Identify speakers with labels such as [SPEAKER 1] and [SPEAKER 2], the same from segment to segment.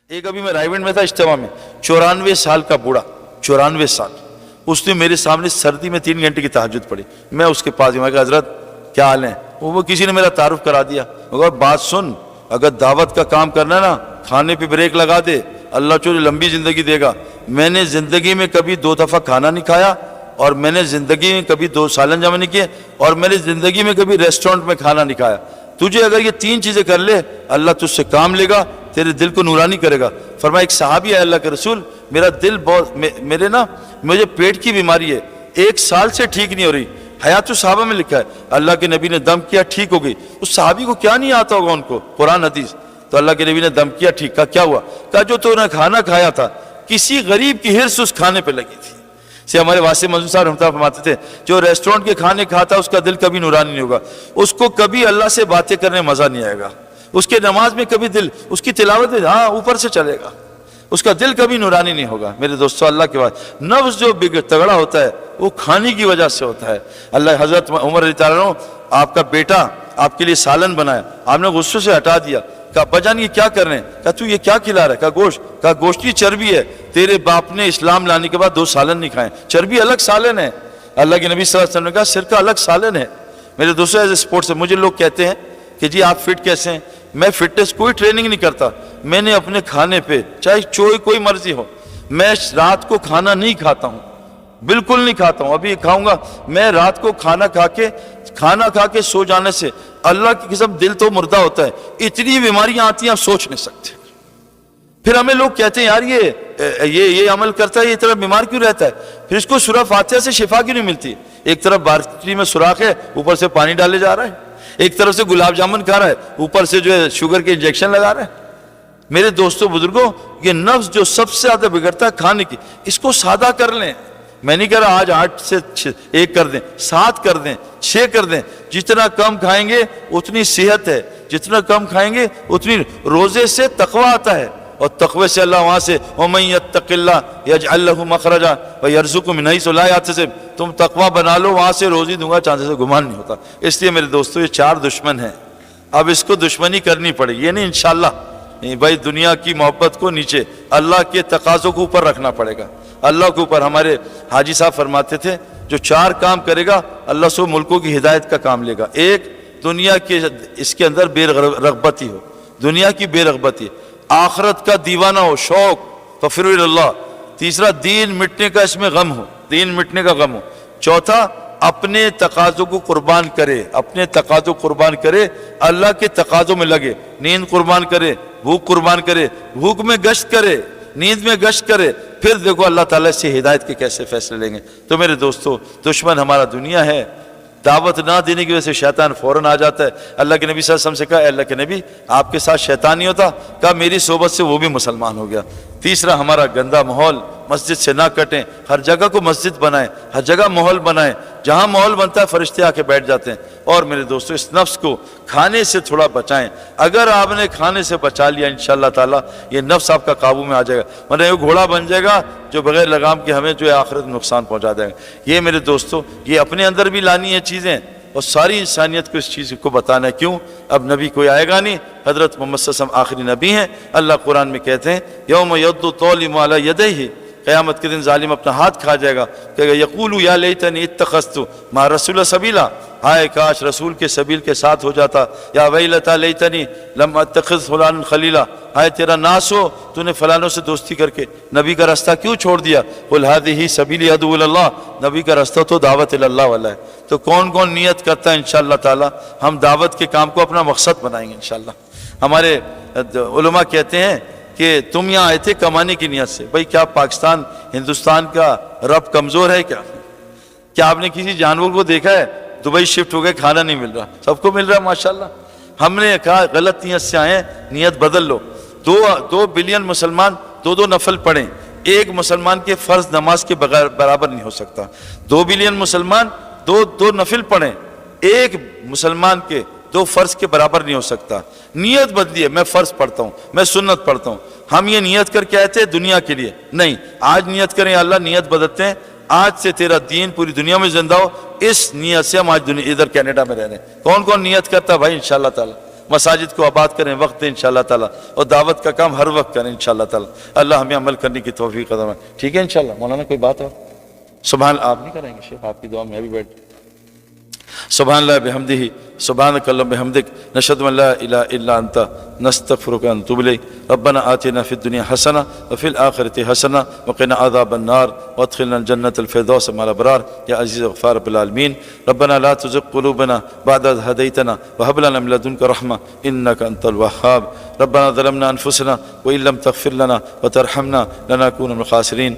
[SPEAKER 1] ایک ابھی میں رائیونڈ میں تھا اجتماع میں، 94 سال کا بوڑھا، 94 سال، اس نے میرے سامنے سردی میں 3 گھنٹے کی تہجد پڑھی. میں اس کے پاس میں کہا حضرت کیا حال ہے؟ وہ کسی نے میرا تعارف کرا دیا. مگر بات سن، اگر دعوت کا کام کرنا ہے نا، کھانے پہ بریک لگا دے، اللہ چلو لمبی زندگی دے گا. میں نے زندگی میں کبھی 2 دفعہ کھانا نہیں کھایا، اور میں نے زندگی میں کبھی 2 سالن جمع نہیں کیے، اور میں نے زندگی میں کبھی ریسٹورنٹ میں کھانا نہیں کھایا. تجھے اگر یہ 3 چیزیں کر لے، اللہ تجھ سے کام لے گا، تیرے دل کو نورانی کرے گا. فرمایا ایک صحابی ہے اللہ کے رسول، میرا دل بہت مجھے پیٹ کی بیماری ہے، 1 سال سے ٹھیک نہیں ہو رہی. حیات الصحابہ میں لکھا ہے اللہ کے نبی نے دم کیا، ٹھیک ہو گئی. اس صحابی کو کیا نہیں آتا ہوگا ان کو قرآن حدیث؟ تو اللہ کے نبی نے دم کیا، ٹھیک. کا کیا ہوا؟ کہا جو تو نے کھانا کھایا تھا، کسی غریب کی ہرس اس کھانے پہ لگی تھی. سے ہمارے واسع منظور صاحب رحمۃ اللہ فرماتے تھے جو ریسٹورنٹ کے کھانے کھاتا ہے اس کا دل کبھی نورانی نہیں ہوگا، اس کو کبھی اللہ سے باتیں کرنے مزہ نہیں آئے گا، اس کے نماز میں کبھی دل، اس کی تلاوت میں اوپر سے چلے گا، اس کا دل کبھی نورانی نہیں ہوگا. میرے دوستو اللہ کے بعد نفس جو تگڑا ہوتا ہے وہ کھانے کی وجہ سے ہوتا ہے. اللہ حضرت عمر رضی اللہ عنہ، آپ کا بیٹا آپ کے لیے سالن بنایا، آپ نے غصے سے ہٹا دیا. کہا بجان یہ کیا کر رہے ہیں؟ کہا تو یہ کیا کھلا رہا ہے؟ کہا گوشت. کہا گوشت کی چربی ہے، تیرے باپ نے اسلام لانے کے بعد 2 سالن نہیں کھائے، چربی الگ سالن ہے. اللہ کے نبی صلی اللہ علیہ وسلم نے کہا سرکہ الگ سالن ہے. میرے دوستو ایز اے اسپورٹ سے مجھے لوگ کہتے ہیں کہ جی آپ فٹ کیسے ہیں؟ میں فٹنس کوئی ٹریننگ نہیں کرتا، میں نے اپنے کھانے پہ چاہے کوئی مرضی ہو، میں رات کو کھانا نہیں کھاتا ہوں، بالکل نہیں کھاتا ہوں. ابھی کھاؤں گا. میں رات کو کھانا کھا کے سو جانے سے اللہ کی قسم دل تو مردہ ہوتا ہے، اتنی بیماریاں آتی ہیں آپ سوچ نہیں سکتے. پھر ہمیں لوگ کہتے ہیں یار یہ عمل کرتا ہے یہ اتنا بیمار کیوں رہتا ہے؟ پھر اس کو سورہ فاتحہ سے شفا کیوں نہیں ملتی؟ ایک طرف بارٹری میں سوراخ ہے، اوپر سے پانی ڈالے جا رہا ہے، ایک طرف سے گلاب جامن کھا رہا ہے، اوپر سے جو ہے شوگر کے انجیکشن لگا رہا ہے. میرے دوستو بزرگوں، یہ نفس جو سب سے زیادہ بگڑتا ہے کھانے کی، اس کو سادہ کر لیں. میں نہیں کہہ رہا آج 8 سے 1 کر دیں، 7 کر دیں، 6 کر دیں. جتنا کم کھائیں گے اتنی صحت ہے، جتنا کم کھائیں گے اتنی روزے سے تقوی آتا ہے، اور تقوی سے اللہ وہاں سے وَمَن يَتَّقِ اللَّهَ يَجْعَلْ لَهُ مَخْرَجًا وَيَرْزُقْهُ مِنْ حَيْثُ لَا يَحْتَسِبُ. تم تقوی بنا لو، وہاں سے روزی دوں گا چاند سے گمان نہیں ہوتا. اس لیے میرے دوستو یہ 4 دشمن ہیں، اب اس کو دشمنی کرنی پڑے گی. یہ نہیں انشاءاللہ نہیں بھائی، دنیا کی محبت کو نیچے، اللہ کے تقاضوں کو اوپر رکھنا پڑے گا، اللہ کے اوپر. ہمارے حاجی صاحب فرماتے تھے جو 4 کام کرے گا اللہ سو ملکوں کی ہدایت کا کام لے گا. ایک، دنیا کے اس کے اندر بے رغبتی ہو، دنیا کی بے رغبتی، آخرت کا دیوانہ ہو، شوق، ففروا الی اللہ. تیسرا، دین مٹنے کا اس میں غم ہو، دین مٹنے کا غم ہو. چوتھا، اپنے تقاضوں کو قربان کرے، اپنے تقاضوں قربان کرے، اللہ کے تقاضوں میں لگے، نیند قربان کرے، بھوک قربان کرے، بھوک میں گشت کرے، نیند میں گشت کرے. پھر دیکھو اللہ تعالیٰ سے ہدایت کے کیسے فیصلے لیں گے. تو میرے دوستو دشمن ہمارا دنیا ہے، دعوت نہ دینے کی وجہ سے شیطان فوراً آ جاتا ہے. اللہ کے نبی صلی اللہ علیہ وسلم سے کہا اے اللہ کے نبی آپ کے ساتھ شیطان نہیں ہوتا؟ کہا میری صحبت سے وہ بھی مسلمان ہو گیا. تیسرا، ہمارا گندا ماحول، مسجد سے نہ کٹیں، ہر جگہ کو مسجد بنائیں، ہر جگہ ماحول بنائیں، جہاں ماحول بنتا ہے فرشتے آ کے بیٹھ جاتے ہیں. اور میرے دوستو اس نفس کو کھانے سے تھوڑا بچائیں. اگر آپ نے کھانے سے بچا لیا انشاءاللہ تعالیٰ یہ نفس آپ کا قابو میں آ جائے گا، ورنہ یہ گھوڑا بن جائے گا جو بغیر لگام کے ہمیں جو ہے آخرت میں نقصان پہنچا دے گا. یہ میرے دوستو یہ اپنے اندر بھی لانی ہے چیزیں، اور ساری انسانیت کو اس چیز کو بتانا ہے. کیوں؟ اب نبی کوئی آئے گا نہیں، حضرت محمد صلی اللہ علیہ وسلم آخری نبی ہیں. اللہ قرآن میں کہتے ہیں یوم یعض الظالم علی یدیہ، قیامت کے دن ظالم اپنا ہاتھ کھا جائے گا، کہے گا یقول یا لیتنی اتخذت مع رسول سبیلا، ہائے کاش رسول کے سبیل کے ساتھ ہو جاتا. یا ویلتا لیتنی لم اتخذ فلانا خلیلا، ہائے تیرا ناس ہو تو نے فلانوں سے دوستی کر کے نبی کا راستہ کیوں چھوڑ دیا. قل ھذہ سبیلی ادعو الی اللہ، نبی کا راستہ تو دعوت الی اللہ والا ہے. تو کون کون نیت کرتا ہے انشاءاللہ تعالی ہم دعوت کے کام کو اپنا مقصد بنائیں گے انشاءاللہ. ہمارے علماء کہتے ہیں کہ تم یہاں آئے تھے کمانے کی نیت سے. بھائی کیا پاکستان ہندوستان کا رب کمزور ہے کیا آپ نے کسی جانور کو دیکھا ہے دبئی شفٹ ہو گئے کھانا نہیں مل رہا؟ سب کو مل رہا ہے ماشاءاللہ. ہم نے کہا غلط نیت سے آئے ہیں، نیت بدل لو. 2 بلین مسلمان 2 نفل پڑھیں، ایک مسلمان کے فرض نماز کے بغیر برابر نہیں ہو سکتا. 2 بلین مسلمان 2 نفل پڑھیں، ایک مسلمان کے 2 فرض کے برابر نہیں ہو سکتا. نیت بدلی ہے، میں فرض پڑھتا ہوں، میں سنت پڑھتا ہوں. ہم یہ نیت کر کے آئے تھے دنیا کے لیے نہیں. آج نیت کریں اللہ نیت بدلتے ہیں، آج سے تیرا دین پوری دنیا میں زندہ ہو. اس نیت سے ہم آج ادھر کینیڈا میں رہ رہے ہیں. کون کون نیت کرتا ہے بھائی انشاءاللہ تعالی؟ مساجد کو آباد کریں، وقت دیں انشاءاللہ تعالیٰ، اور دعوت کا کام ہر وقت کریں انشاءاللہ تعالیٰ۔ اللہ ہمیں عمل کرنے کی توفیق عطا فرمائے۔ ٹھیک ہے انشاءاللہ مولانا کوئی بات ہو؟ سبحان آپ نہیں کریں گے شیخ، آپ کی دعا میں ابھی بیٹھ۔ سبحان اللہ بحمدہ، سبحانک اللہم بحمدک، نشہد ان لا الہ الا انت، نستغفرک ونتوب الیک۔ ربنا آتنا فی الدنیا حسنہ وفی الآخرۃ حسنہ وقنا عذاب النار وادخلنا الجنة الفردوس مع الابرار یا عزیز غفار رب العالمین۔ ربنا لا تزغ قلوبنا بعد إذ هديتنا وهب لنا من لدنك رحمة إنك أنت الوهاب۔ ربنا ظلمنا أنفسنا وإن لم تغفر لنا وترحمنا لنكون من الخاسرين۔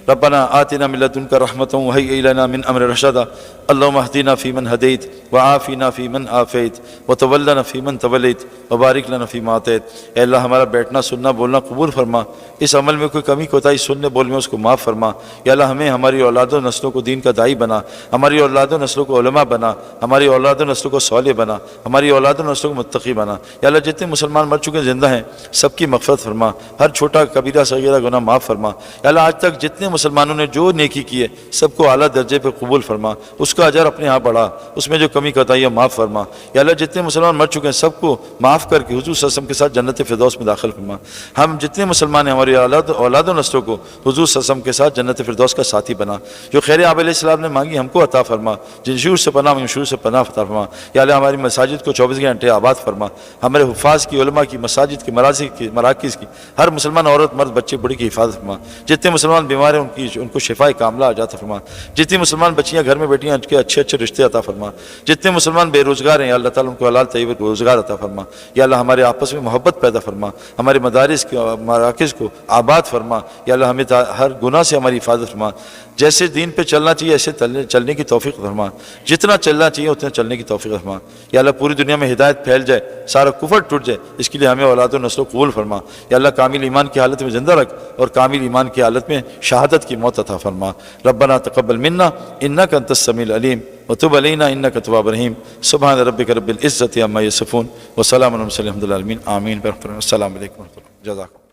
[SPEAKER 1] ربنا آتنا من لدنك رحمة وهيئ لنا من أمر رشدا۔ اللهم اهدنا فيمن هديت وعافنا فيمن عافيت وتولنا فيمن توليت وبارك لنا فيما أعطيت۔ اے اللہ ہمارا بیٹھنا سننا بولنا قبول فرما، اس عمل میں کوئی کمی کوتاہی سننے بولنے میں اس کو معاف فرما۔ یا اللہ ہمیں ہماری اولاد و نسلوں کو دین کا داعی بنا، ہماری اولاد و نسلوں کو علماء بنا، ہماری اولاد و نسلوں کو صالح بنا، ہماری اولاد و نسلوں کو متقی بنا۔ یا اللہ جتنے مسلمان مر چکے زندہ ہیں سب کی مغفرت فرما، ہر چھوٹا کبیرہ صغیرہ گناہ معاف فرما۔ یا اللہ آج تک جتنے مسلمانوں نے جو نیکی کی ہے سب کو اعلیٰ درجے پہ قبول فرما، اس کا اجر اپنے ہاں بڑھا، اس میں جو کمی کوتاہی ہے معاف فرما۔ یا اللہ جتنے مسلمان مر چکے ہیں سب کو معاف کر کے حضور صلی اللہ علیہ وسلم کے ساتھ جنت فردوس میں داخل فرما۔ ہم جتنے مسلمان ہیں ہماری اولاد و نسلوں کو حضور صلی اللہ علیہ وسلم کے ساتھ جنت فردوس کا ساتھی بنا۔ جو خیر آپ علیہ السلام نے مانگی ہم کو عطا فرما، جن شرور سے پناہ مانگی شرور سے پناہ عطا فرما۔ یا اللہ ہماری مساجد کو 24 گھنٹے آباد فرما، ہمارے حفاظ کی، علماء کی، مساجد کی، مراکز کی، ہر مسلمان عورت مرد بچے بڑی کی حفاظت فرما۔ جتنے مسلمان بیمار ہیں ان کو شفا کاملہ عطا فرما۔ جتنی مسلمان بچیاں گھر میں بیٹھی ہیں ان کے اچھے اچھے رشتے عطا فرما۔ جتنے مسلمان بے روزگار ہیں یا اللہ تعالیٰ ان کو حلال طیب روزگار عطا فرما۔ یا اللہ ہمارے آپس میں محبت پیدا فرما، ہمارے مدارس کے مراکز کو آباد فرما۔ یا اللہ ہمیں ہر گناہ سے ہماری حفاظت فرما، جیسے دین پہ چلنا چاہیے ایسے چلنے کی توفیق فرما، جتنا چلنا چاہیے اتنا چلنے کی توفیق فرما۔ یا اللہ پوری دنیا میں ہدایت پھیل جائے، سارا کفر ٹوٹ جائے، اس کے لیے ہمیں اولاد و نسل قبول فرما۔ یا اللہ کامل ایمان کی حالت میں زندہ رکھ اور کامل ایمان کی حالت میں شہادت کی موت عطا فرما۔ ربنا تقبل منا انک انت السمیع العلیم وتب علینا انک تواب رحیم۔ سبحان ربک رب العزۃ عما یصفون وسلام علی المرسلین الحمد للہ آمین۔ السلام علیکم ورحمۃ اللہ، جزاکم۔